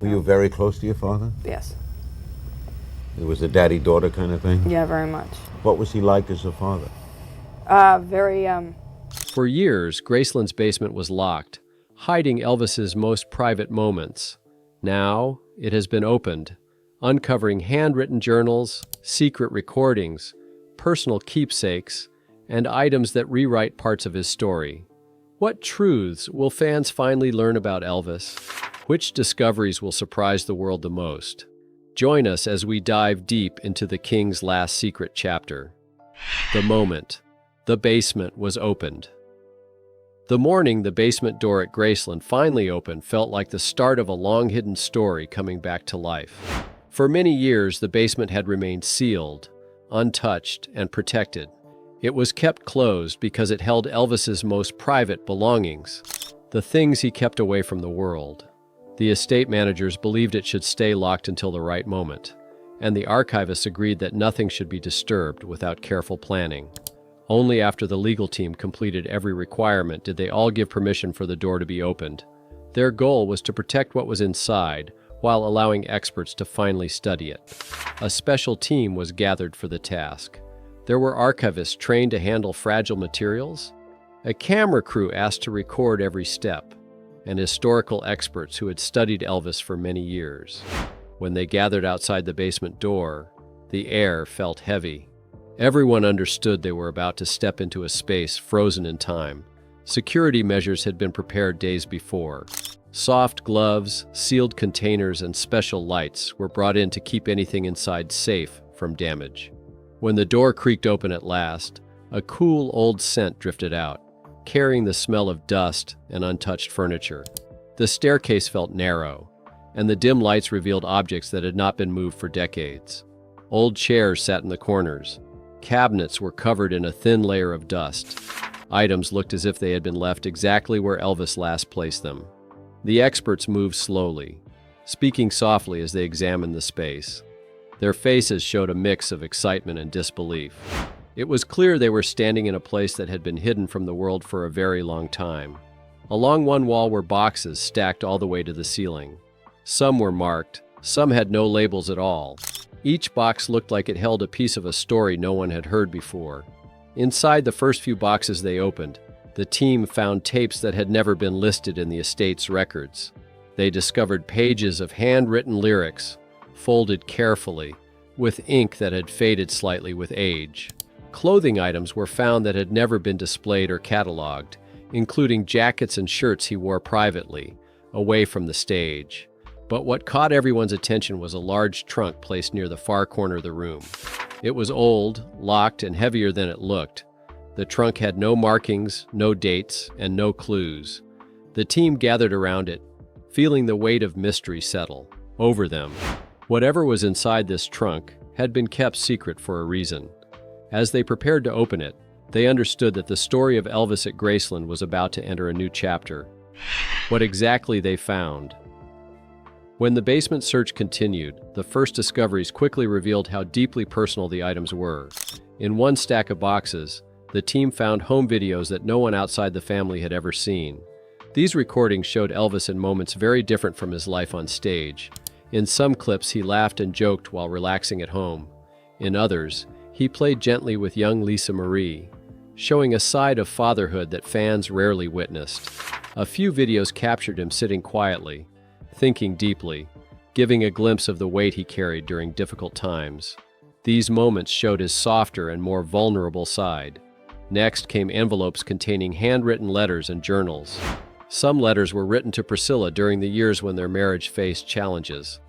Were you very close to your father? Yes. It was a daddy-daughter kind of thing? Yeah, very much. What was he like as a father? Very, For years, Graceland's basement was locked, hiding Elvis's most private moments. Now, it has been opened, uncovering handwritten journals, secret recordings, personal keepsakes, and items that rewrite parts of his story. What truths will fans finally learn about Elvis? Which discoveries will surprise the world the most? Join us as we dive deep into the King's last secret chapter. The moment the basement was opened. The morning the basement door at Graceland finally opened felt like the start of a long-hidden story coming back to life. For many years, the basement had remained sealed, untouched, and protected. It was kept closed because it held Elvis's most private belongings, the things he kept away from the world. The estate managers believed it should stay locked until the right moment, and the archivists agreed that nothing should be disturbed without careful planning. Only after the legal team completed every requirement did they all give permission for the door to be opened. Their goal was to protect what was inside, while allowing experts to finally study it. A special team was gathered for the task. There were archivists trained to handle fragile materials, a camera crew asked to record every step, and historical experts who had studied Elvis for many years. When they gathered outside the basement door, the air felt heavy. Everyone understood they were about to step into a space frozen in time. Security measures had been prepared days before. Soft gloves, sealed containers, and special lights were brought in to keep anything inside safe from damage. When the door creaked open at last, a cool old scent drifted out, carrying the smell of dust and untouched furniture. The staircase felt narrow, and the dim lights revealed objects that had not been moved for decades. Old chairs sat in the corners. Cabinets were covered in a thin layer of dust. Items looked as if they had been left exactly where Elvis last placed them. The experts moved slowly, speaking softly as they examined the space. Their faces showed a mix of excitement and disbelief. It was clear they were standing in a place that had been hidden from the world for a very long time. Along one wall were boxes stacked all the way to the ceiling. Some were marked, some had no labels at all. Each box looked like it held a piece of a story no one had heard before. Inside the first few boxes they opened, the team found tapes that had never been listed in the estate's records. They discovered pages of handwritten lyrics, folded carefully, with ink that had faded slightly with age. Clothing items were found that had never been displayed or cataloged, including jackets and shirts he wore privately, away from the stage. But what caught everyone's attention was a large trunk placed near the far corner of the room. It was old, locked, and heavier than it looked. The trunk had no markings, no dates, and no clues. The team gathered around it, feeling the weight of mystery settle over them. Whatever was inside this trunk had been kept secret for a reason. As they prepared to open it, they understood that the story of Elvis at Graceland was about to enter a new chapter. What exactly they found? When the basement search continued, the first discoveries quickly revealed how deeply personal the items were. In one stack of boxes, the team found home videos that no one outside the family had ever seen. These recordings showed Elvis in moments very different from his life on stage. In some clips, he laughed and joked while relaxing at home. In others, he played gently with young Lisa Marie, showing a side of fatherhood that fans rarely witnessed. A few videos captured him sitting quietly, thinking deeply, giving a glimpse of the weight he carried during difficult times. These moments showed his softer and more vulnerable side. Next came envelopes containing handwritten letters and journals. Some letters were written to Priscilla during the years when their marriage faced challenges.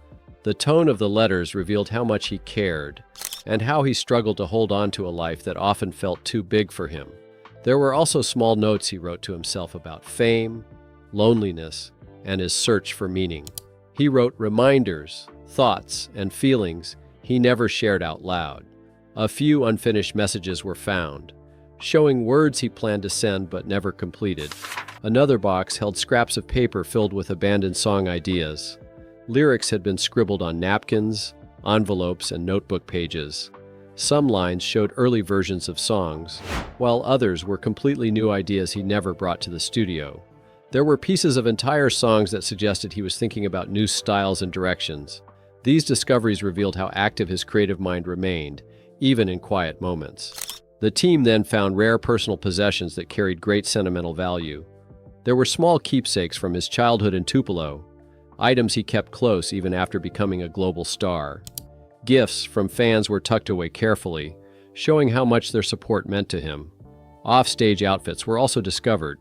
The tone of the letters revealed how much he cared, and how he struggled to hold on to a life that often felt too big for him. There were also small notes he wrote to himself about fame, loneliness, and his search for meaning. He wrote reminders, thoughts, and feelings he never shared out loud. A few unfinished messages were found, showing words he planned to send but never completed. Another box held scraps of paper filled with abandoned song ideas. Lyrics had been scribbled on napkins, envelopes, and notebook pages. Some lines showed early versions of songs, while others were completely new ideas he never brought to the studio. There were pieces of entire songs that suggested he was thinking about new styles and directions. These discoveries revealed how active his creative mind remained, even in quiet moments. The team then found rare personal possessions that carried great sentimental value. There were small keepsakes from his childhood in Tupelo, items he kept close even after becoming a global star. Gifts from fans were tucked away carefully, showing how much their support meant to him. Off-stage outfits were also discovered,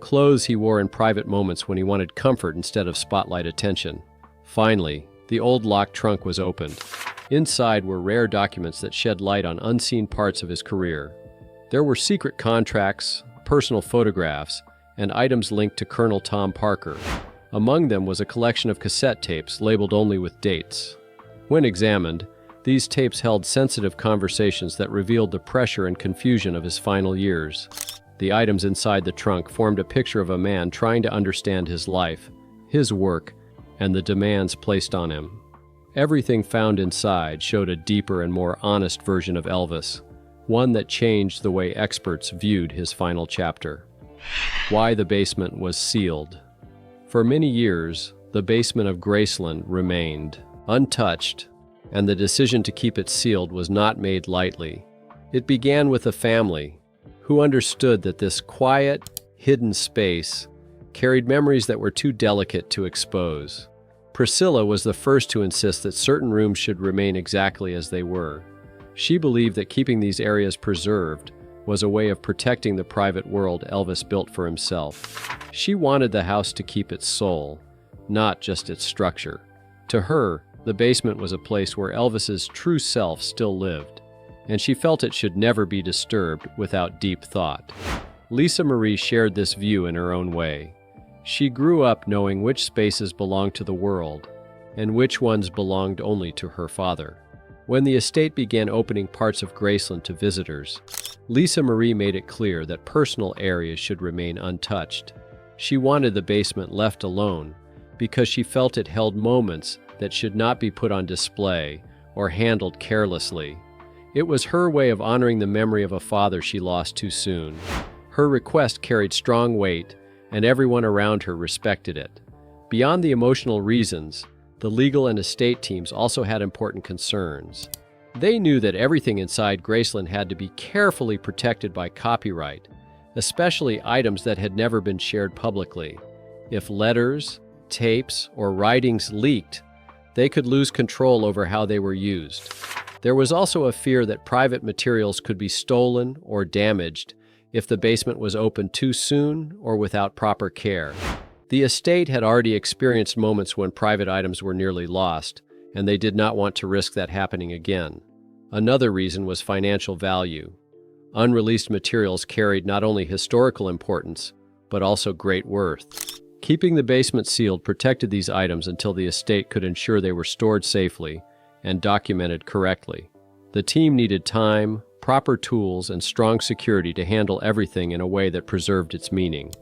clothes he wore in private moments when he wanted comfort instead of spotlight attention. Finally, the old locked trunk was opened. Inside were rare documents that shed light on unseen parts of his career. There were secret contracts, personal photographs, and items linked to Colonel Tom Parker. Among them was a collection of cassette tapes labeled only with dates. When examined, these tapes held sensitive conversations that revealed the pressure and confusion of his final years. The items inside the trunk formed a picture of a man trying to understand his life, his work, and the demands placed on him. Everything found inside showed a deeper and more honest version of Elvis, one that changed the way experts viewed his final chapter. Why the basement was sealed. For many years, the basement of Graceland remained untouched, and the decision to keep it sealed was not made lightly. It began with a family who understood that this quiet, hidden space carried memories that were too delicate to expose. Priscilla was the first to insist that certain rooms should remain exactly as they were. She believed that keeping these areas preserved was a way of protecting the private world Elvis built for himself. She wanted the house to keep its soul, not just its structure. To her, the basement was a place where Elvis's true self still lived, and she felt it should never be disturbed without deep thought. Lisa Marie shared this view in her own way. She grew up knowing which spaces belonged to the world and which ones belonged only to her father. When the estate began opening parts of Graceland to visitors, Lisa Marie made it clear that personal areas should remain untouched. She wanted the basement left alone because she felt it held moments that should not be put on display or handled carelessly. It was her way of honoring the memory of a father she lost too soon. Her request carried strong weight, and everyone around her respected it. Beyond the emotional reasons, the legal and estate teams also had important concerns. They knew that everything inside Graceland had to be carefully protected by copyright, especially items that had never been shared publicly. If letters, tapes, or writings leaked, they could lose control over how they were used. There was also a fear that private materials could be stolen or damaged if the basement was opened too soon or without proper care. The estate had already experienced moments when private items were nearly lost, and they did not want to risk that happening again. Another reason was financial value. Unreleased materials carried not only historical importance, but also great worth. Keeping the basement sealed protected these items until the estate could ensure they were stored safely and documented correctly. The team needed time, proper tools, and strong security to handle everything in a way that preserved its meaning.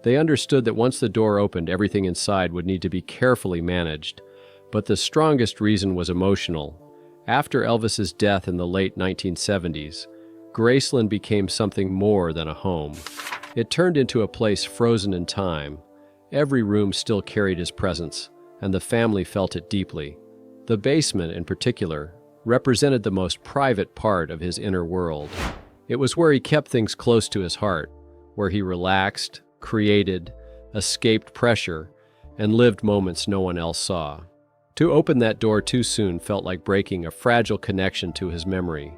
They understood that once the door opened, everything inside would need to be carefully managed. But the strongest reason was emotional. After Elvis's death in the late 1970s, Graceland became something more than a home. It turned into a place frozen in time. Every room still carried his presence, and the family felt it deeply. The basement, in particular, represented the most private part of his inner world. It was where he kept things close to his heart, where he relaxed, created, escaped pressure, and lived moments no one else saw. To open that door too soon felt like breaking a fragile connection to his memory.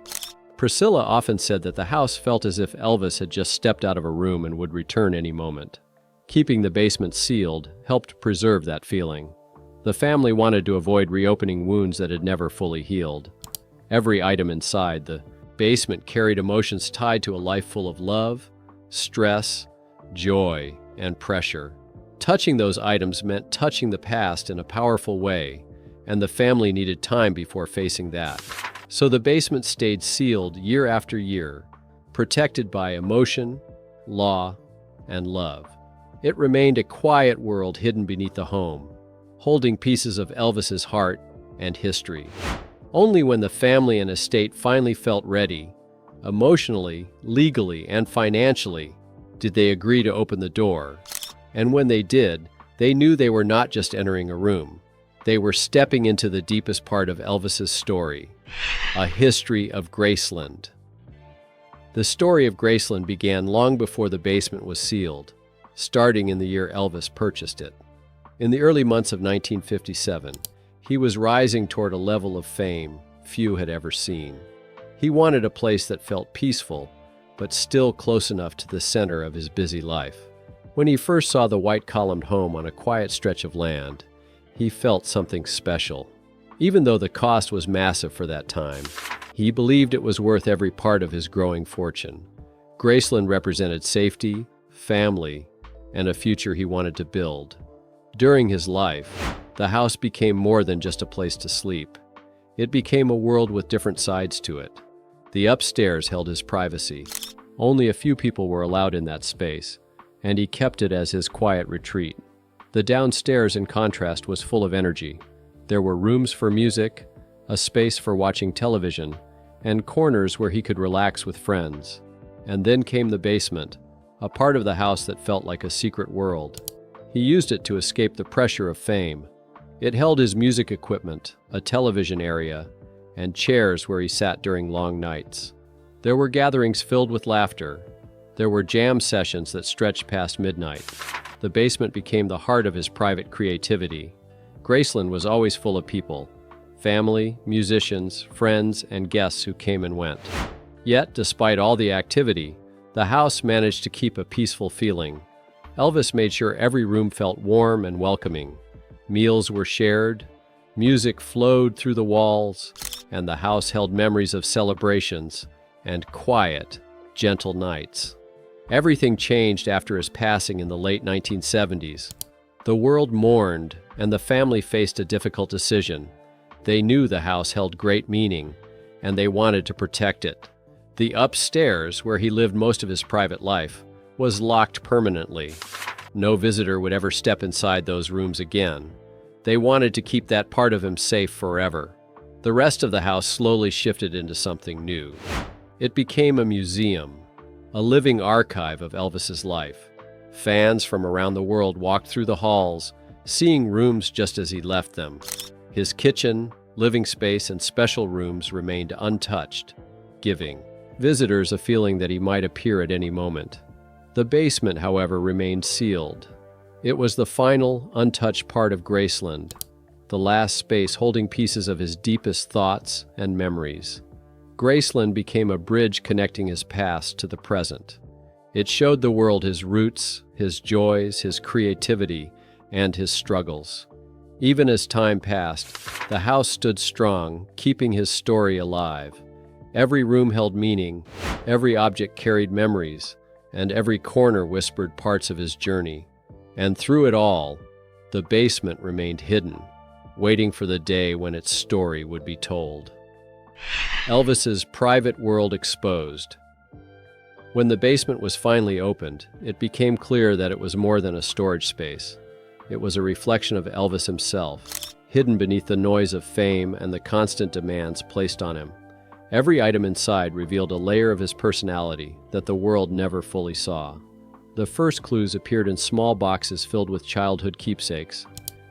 Priscilla often said that the house felt as if Elvis had just stepped out of a room and would return any moment. Keeping the basement sealed helped preserve that feeling. The family wanted to avoid reopening wounds that had never fully healed. Every item inside the basement carried emotions tied to a life full of love, stress, joy, and pressure. Touching those items meant touching the past in a powerful way, and the family needed time before facing that. So the basement stayed sealed year after year, protected by emotion, law, and love. It remained a quiet world hidden beneath the home, holding pieces of Elvis's heart and history. Only when the family and estate finally felt ready, emotionally, legally, and financially, did they agree to open the door. And when they did, they knew they were not just entering a room. They were stepping into the deepest part of Elvis's story, a history of Graceland. The story of Graceland began long before the basement was sealed, starting in the year Elvis purchased it. In the early months of 1957, he was rising toward a level of fame few had ever seen. He wanted a place that felt peaceful, but still close enough to the center of his busy life. When he first saw the white-columned home on a quiet stretch of land, he felt something special. Even though the cost was massive for that time, he believed it was worth every part of his growing fortune. Graceland represented safety, family, and a future he wanted to build. During his life, the house became more than just a place to sleep. It became a world with different sides to it. The upstairs held his privacy. Only a few people were allowed in that space, and he kept it as his quiet retreat. The downstairs, in contrast, was full of energy. There were rooms for music, a space for watching television, and corners where he could relax with friends. And then came the basement, a part of the house that felt like a secret world. He used it to escape the pressure of fame. It held his music equipment, a television area, and chairs where he sat during long nights. There were gatherings filled with laughter. There were jam sessions that stretched past midnight. The basement became the heart of his private creativity. Graceland was always full of people, family, musicians, friends, and guests who came and went. Yet, despite all the activity, the house managed to keep a peaceful feeling. Elvis made sure every room felt warm and welcoming. Meals were shared, music flowed through the walls, and the house held memories of celebrations and quiet, gentle nights. Everything changed after his passing in the late 1970s. The world mourned, and the family faced a difficult decision. They knew the house held great meaning, and they wanted to protect it. The upstairs, where he lived most of his private life, was locked permanently. No visitor would ever step inside those rooms again. They wanted to keep that part of him safe forever. The rest of the house slowly shifted into something new. It became a museum, a living archive of Elvis's life. Fans from around the world walked through the halls, seeing rooms just as he left them. His kitchen, living space, and special rooms remained untouched, giving visitors a feeling that he might appear at any moment. The basement, however, remained sealed. It was the final, untouched part of Graceland, the last space holding pieces of his deepest thoughts and memories. Graceland became a bridge connecting his past to the present. It showed the world his roots, his joys, his creativity, and his struggles. Even as time passed, the house stood strong, keeping his story alive. Every room held meaning, every object carried memories, and every corner whispered parts of his journey. And through it all, the basement remained hidden, waiting for the day when its story would be told. Elvis's private world exposed. When the basement was finally opened, it became clear that it was more than a storage space. It was a reflection of Elvis himself, hidden beneath the noise of fame and the constant demands placed on him. Every item inside revealed a layer of his personality that the world never fully saw. The first clues appeared in small boxes filled with childhood keepsakes.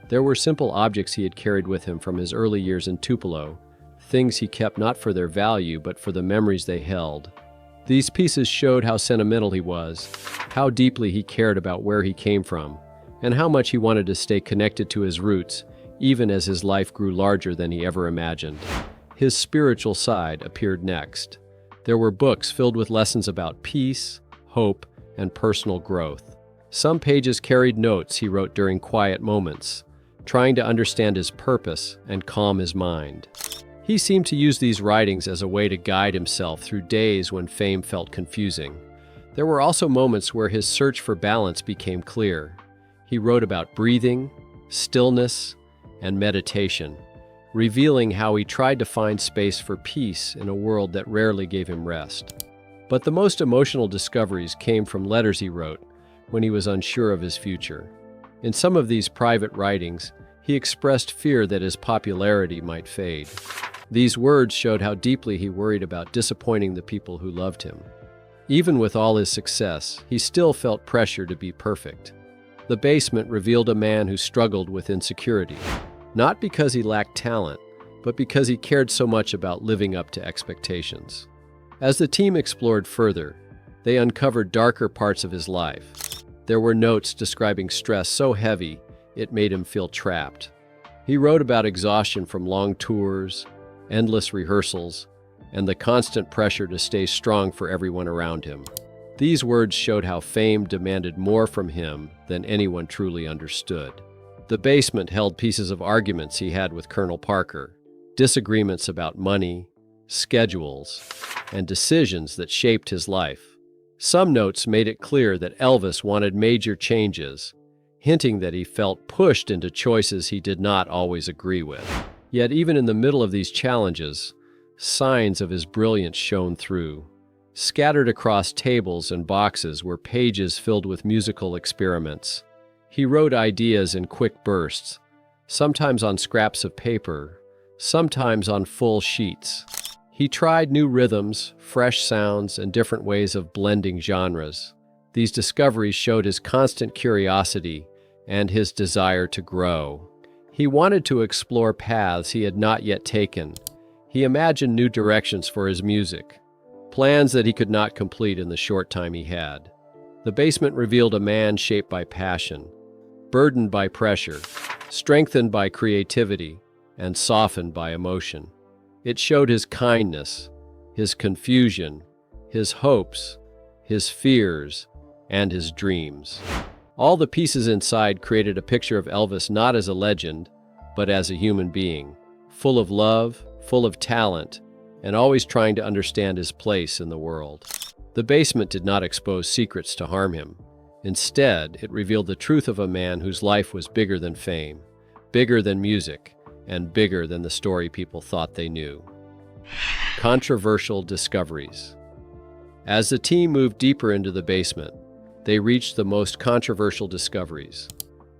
There were simple objects he had carried with him from his early years in Tupelo, things he kept not for their value but for the memories they held. These pieces showed how sentimental he was, how deeply he cared about where he came from, and how much he wanted to stay connected to his roots, even as his life grew larger than he ever imagined. His spiritual side appeared next. There were books filled with lessons about peace, hope, and personal growth. Some pages carried notes he wrote during quiet moments, trying to understand his purpose and calm his mind. He seemed to use these writings as a way to guide himself through days when fame felt confusing. There were also moments where his search for balance became clear. He wrote about breathing, stillness, and meditation, revealing how he tried to find space for peace in a world that rarely gave him rest. But the most emotional discoveries came from letters he wrote when he was unsure of his future. In some of these private writings, he expressed fear that his popularity might fade. These words showed how deeply he worried about disappointing the people who loved him. Even with all his success, he still felt pressure to be perfect. The basement revealed a man who struggled with insecurity, not because he lacked talent, but because he cared so much about living up to expectations. As the team explored further, they uncovered darker parts of his life. There were notes describing stress so heavy it made him feel trapped. He wrote about exhaustion from long tours, endless rehearsals, and the constant pressure to stay strong for everyone around him. These words showed how fame demanded more from him than anyone truly understood. The basement held pieces of arguments he had with Colonel Parker, disagreements about money, schedules, and decisions that shaped his life. Some notes made it clear that Elvis wanted major changes, hinting that he felt pushed into choices he did not always agree with. Yet even in the middle of these challenges, signs of his brilliance shone through. Scattered across tables and boxes were pages filled with musical experiments. He wrote ideas in quick bursts, sometimes on scraps of paper, sometimes on full sheets. He tried new rhythms, fresh sounds, and different ways of blending genres. These discoveries showed his constant curiosity and his desire to grow. He wanted to explore paths he had not yet taken. He imagined new directions for his music, plans that he could not complete in the short time he had. The basement revealed a man shaped by passion, burdened by pressure, strengthened by creativity, and softened by emotion. It showed his kindness, his confusion, his hopes, his fears, and his dreams. All the pieces inside created a picture of Elvis not as a legend, but as a human being, full of love, full of talent, and always trying to understand his place in the world. The basement did not expose secrets to harm him. Instead, it revealed the truth of a man whose life was bigger than fame, bigger than music, and bigger than the story people thought they knew. Controversial discoveries. As the team moved deeper into the basement, they reached the most controversial discoveries.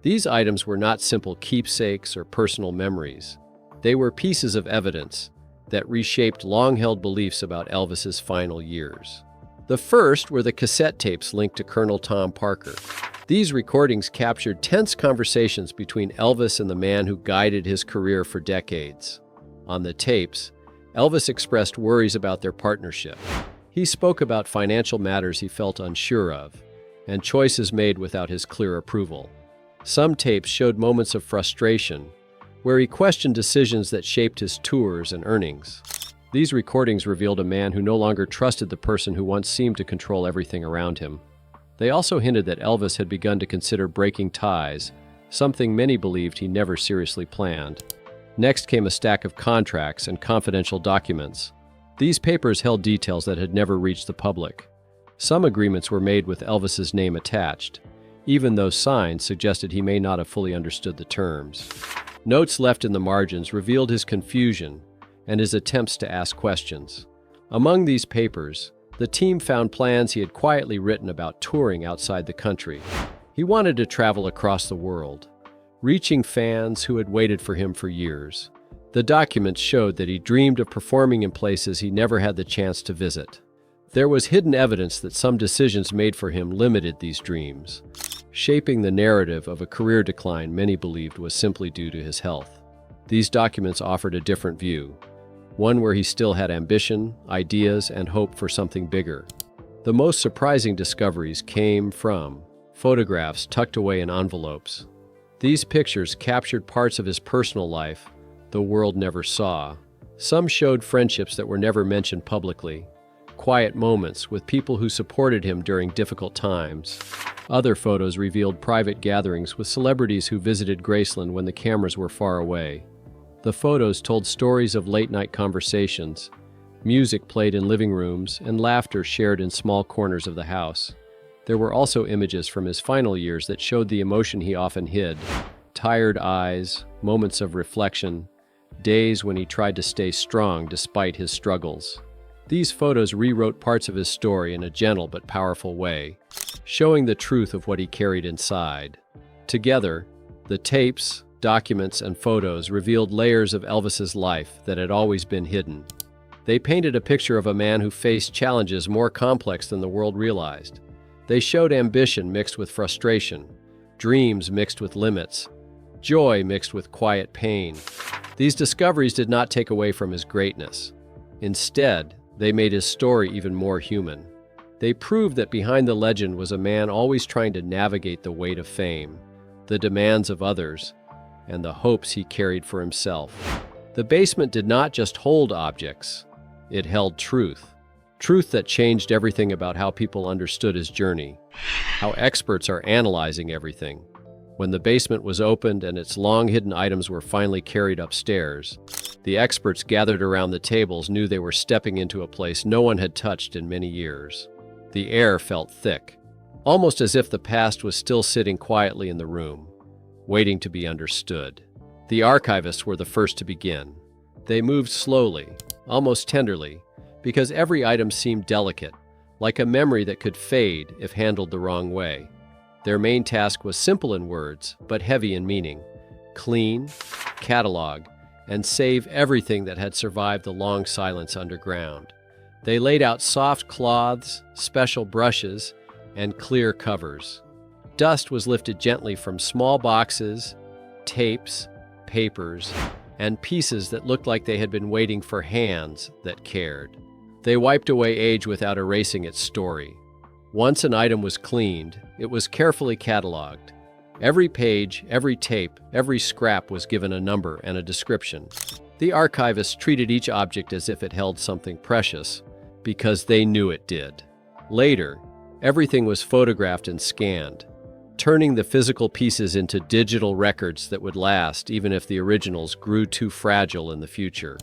These items were not simple keepsakes or personal memories. They were pieces of evidence that reshaped long-held beliefs about Elvis's final years. The first were the cassette tapes linked to Colonel Tom Parker. These recordings captured tense conversations between Elvis and the man who guided his career for decades. On the tapes, Elvis expressed worries about their partnership. He spoke about financial matters he felt unsure of, and choices made without his clear approval. Some tapes showed moments of frustration, where he questioned decisions that shaped his tours and earnings. These recordings revealed a man who no longer trusted the person who once seemed to control everything around him. They also hinted that Elvis had begun to consider breaking ties, something many believed he never seriously planned. Next came a stack of contracts and confidential documents. These papers held details that had never reached the public. Some agreements were made with Elvis's name attached, even though signs suggested he may not have fully understood the terms. Notes left in the margins revealed his confusion and his attempts to ask questions. Among these papers, the team found plans he had quietly written about touring outside the country. He wanted to travel across the world, reaching fans who had waited for him for years. The documents showed that he dreamed of performing in places he never had the chance to visit. There was hidden evidence that some decisions made for him limited these dreams, shaping the narrative of a career decline many believed was simply due to his health. These documents offered a different view, one where he still had ambition, ideas, and hope for something bigger. The most surprising discoveries came from photographs tucked away in envelopes. These pictures captured parts of his personal life the world never saw. Some showed friendships that were never mentioned publicly, quiet moments with people who supported him during difficult times. Other photos revealed private gatherings with celebrities who visited Graceland when the cameras were far away. The photos told stories of late-night conversations, music played in living rooms, and laughter shared in small corners of the house. There were also images from his final years that showed the emotion he often hid: tired eyes, moments of reflection, days when he tried to stay strong despite his struggles. These photos rewrote parts of his story in a gentle but powerful way, showing the truth of what he carried inside. Together, the tapes, documents, and photos revealed layers of Elvis's life that had always been hidden. They painted a picture of a man who faced challenges more complex than the world realized. They showed ambition mixed with frustration, dreams mixed with limits, joy mixed with quiet pain. These discoveries did not take away from his greatness. Instead, they made his story even more human. They proved that behind the legend was a man always trying to navigate the weight of fame, the demands of others, and the hopes he carried for himself. The basement did not just hold objects, it held truth. Truth that changed everything about how people understood his journey, how experts are analyzing everything. When the basement was opened and its long-hidden items were finally carried upstairs, the experts gathered around the tables knew they were stepping into a place no one had touched in many years. The air felt thick, almost as if the past was still sitting quietly in the room, waiting to be understood. The archivists were the first to begin. They moved slowly, almost tenderly, because every item seemed delicate, like a memory that could fade if handled the wrong way. Their main task was simple in words, but heavy in meaning: clean, catalog, and save everything that had survived the long silence underground. They laid out soft cloths, special brushes, and clear covers. Dust was lifted gently from small boxes, tapes, papers, and pieces that looked like they had been waiting for hands that cared. They wiped away age without erasing its story. Once an item was cleaned, it was carefully cataloged. Every page, every tape, every scrap was given a number and a description. The archivists treated each object as if it held something precious, because they knew it did. Later, everything was photographed and scanned, turning the physical pieces into digital records that would last even if the originals grew too fragile in the future.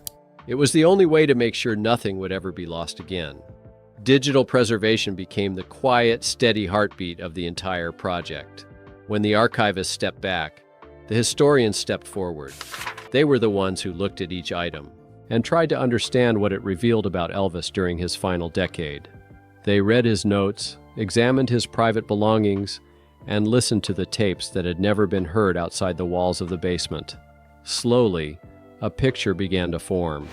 It was the only way to make sure nothing would ever be lost again. Digital preservation became the quiet, steady heartbeat of the entire project. When the archivists stepped back, the historians stepped forward. They were the ones who looked at each item and tried to understand what it revealed about Elvis during his final decade. They read his notes, examined his private belongings, and listened to the tapes that had never been heard outside the walls of the basement. Slowly, a picture began to form.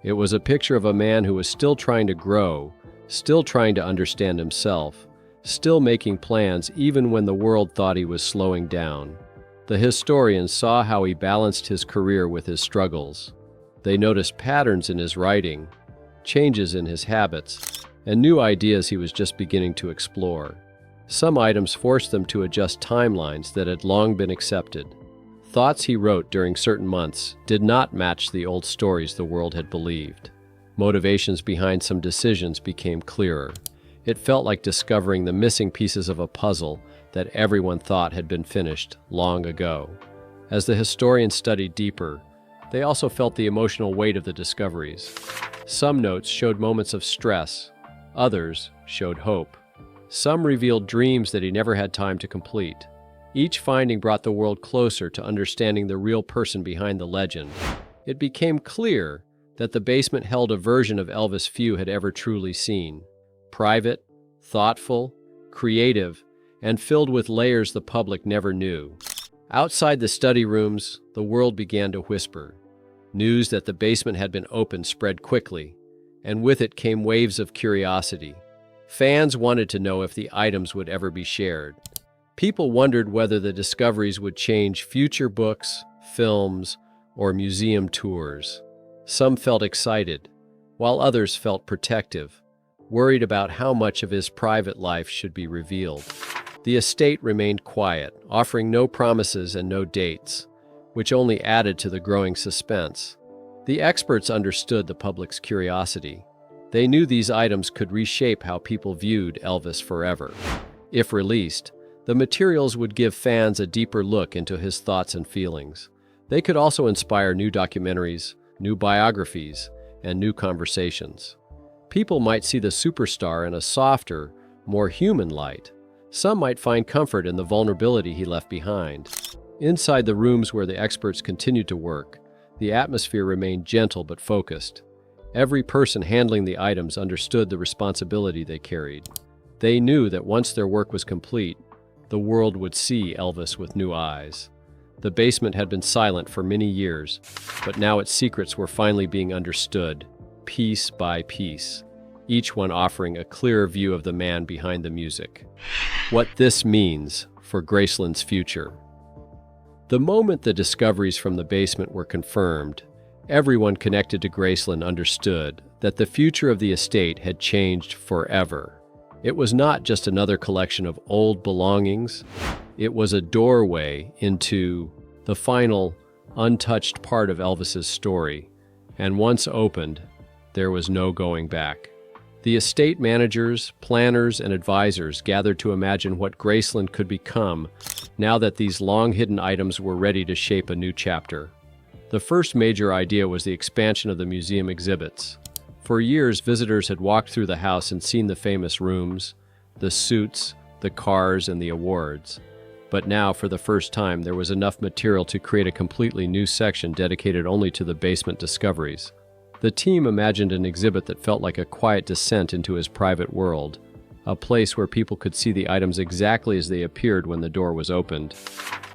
It was a picture of a man who was still trying to grow, still trying to understand himself, still making plans even when the world thought he was slowing down. The historians saw how he balanced his career with his struggles. They noticed patterns in his writing, changes in his habits, and new ideas he was just beginning to explore. Some items forced them to adjust timelines that had long been accepted. Thoughts he wrote during certain months did not match the old stories the world had believed. Motivations behind some decisions became clearer. It felt like discovering the missing pieces of a puzzle that everyone thought had been finished long ago. As the historians studied deeper, they also felt the emotional weight of the discoveries. Some notes showed moments of stress, others showed hope. Some revealed dreams that he never had time to complete. Each finding brought the world closer to understanding the real person behind the legend. It became clear that the basement held a version of Elvis few had ever truly seen. Private, thoughtful, creative, and filled with layers the public never knew. Outside the study rooms, the world began to whisper. News that the basement had been opened spread quickly, and with it came waves of curiosity. Fans wanted to know if the items would ever be shared. People wondered whether the discoveries would change future books, films, or museum tours. Some felt excited, while others felt protective, worried about how much of his private life should be revealed. The estate remained quiet, offering no promises and no dates, which only added to the growing suspense. The experts understood the public's curiosity. They knew these items could reshape how people viewed Elvis forever. If released, the materials would give fans a deeper look into his thoughts and feelings. They could also inspire new documentaries, new biographies, and new conversations. People might see the superstar in a softer, more human light. Some might find comfort in the vulnerability he left behind. Inside the rooms where the experts continued to work, the atmosphere remained gentle but focused. Every person handling the items understood the responsibility they carried. They knew that once their work was complete, the world would see Elvis with new eyes. The basement had been silent for many years, but now its secrets were finally being understood, piece by piece, each one offering a clearer view of the man behind the music. What this means for Graceland's future. The moment the discoveries from the basement were confirmed, everyone connected to Graceland understood that the future of the estate had changed forever. It was not just another collection of old belongings. It was a doorway into the final, untouched part of Elvis's story, and once opened, there was no going back. The estate managers, planners, and advisors gathered to imagine what Graceland could become now that these long-hidden items were ready to shape a new chapter. The first major idea was the expansion of the museum exhibits. For years, visitors had walked through the house and seen the famous rooms, the suits, the cars, and the awards. But now, for the first time, there was enough material to create a completely new section dedicated only to the basement discoveries. The team imagined an exhibit that felt like a quiet descent into his private world, a place where people could see the items exactly as they appeared when the door was opened.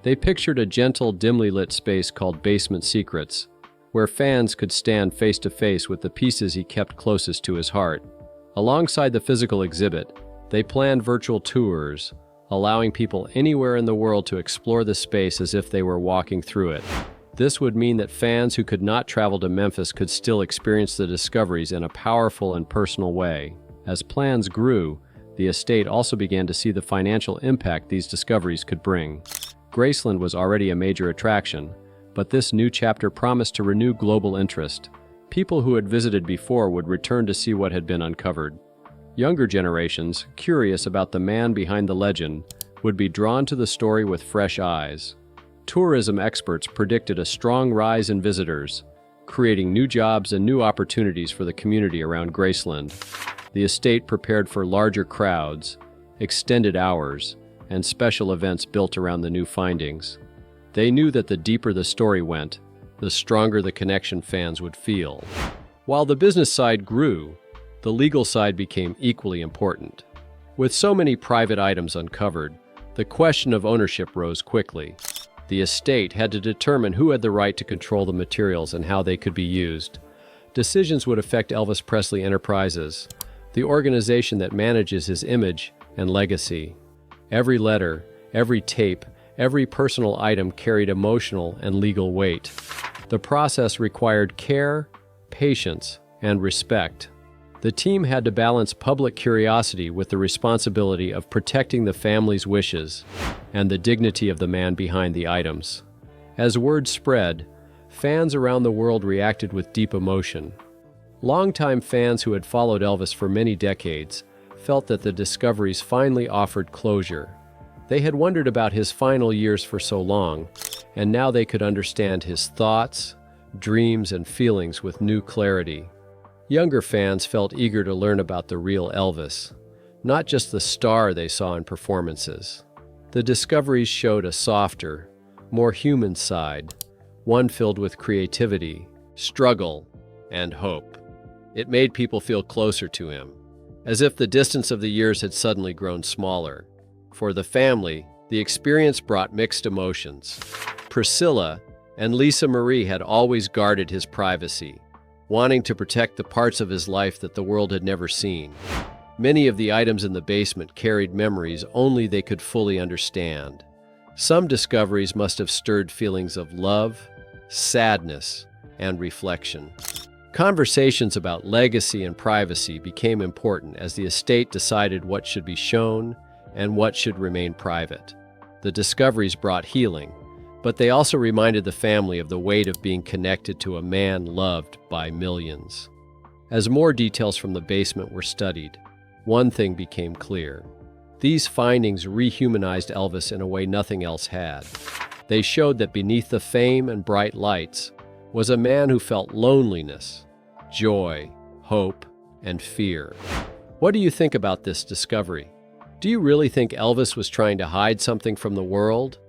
They pictured a gentle, dimly lit space called Basement Secrets, where fans could stand face to face with the pieces he kept closest to his heart. Alongside the physical exhibit, they planned virtual tours, allowing people anywhere in the world to explore the space as if they were walking through it. This would mean that fans who could not travel to Memphis could still experience the discoveries in a powerful and personal way. As plans grew, the estate also began to see the financial impact these discoveries could bring. Graceland was already a major attraction, but this new chapter promised to renew global interest. People who had visited before would return to see what had been uncovered. Younger generations, curious about the man behind the legend, would be drawn to the story with fresh eyes. Tourism experts predicted a strong rise in visitors, creating new jobs and new opportunities for the community around Graceland. The estate prepared for larger crowds, extended hours, and special events built around the new findings. They knew that the deeper the story went, the stronger the connection fans would feel. While the business side grew, the legal side became equally important. With so many private items uncovered, the question of ownership rose quickly. The estate had to determine who had the right to control the materials and how they could be used. Decisions would affect Elvis Presley Enterprises, the organization that manages his image and legacy. Every letter, every tape, every personal item carried emotional and legal weight. The process required care, patience, and respect. The team had to balance public curiosity with the responsibility of protecting the family's wishes and the dignity of the man behind the items. As word spread, fans around the world reacted with deep emotion. Longtime fans who had followed Elvis for many decades felt that the discoveries finally offered closure. They had wondered about his final years for so long, and now they could understand his thoughts, dreams, and feelings with new clarity. Younger fans felt eager to learn about the real Elvis, not just the star they saw in performances. The discoveries showed a softer, more human side, one filled with creativity, struggle, and hope. It made people feel closer to him, as if the distance of the years had suddenly grown smaller. For the family, the experience brought mixed emotions. Priscilla and Lisa Marie had always guarded his privacy, wanting to protect the parts of his life that the world had never seen. Many of the items in the basement carried memories only they could fully understand. Some discoveries must have stirred feelings of love, sadness, and reflection. Conversations about legacy and privacy became important as the estate decided what should be shown and what should remain private. The discoveries brought healing, but they also reminded the family of the weight of being connected to a man loved by millions. As more details from the basement were studied, one thing became clear. These findings rehumanized Elvis in a way nothing else had. They showed that beneath the fame and bright lights was a man who felt loneliness, joy, hope, and fear. What do you think about this discovery? Do you really think Elvis was trying to hide something from the world?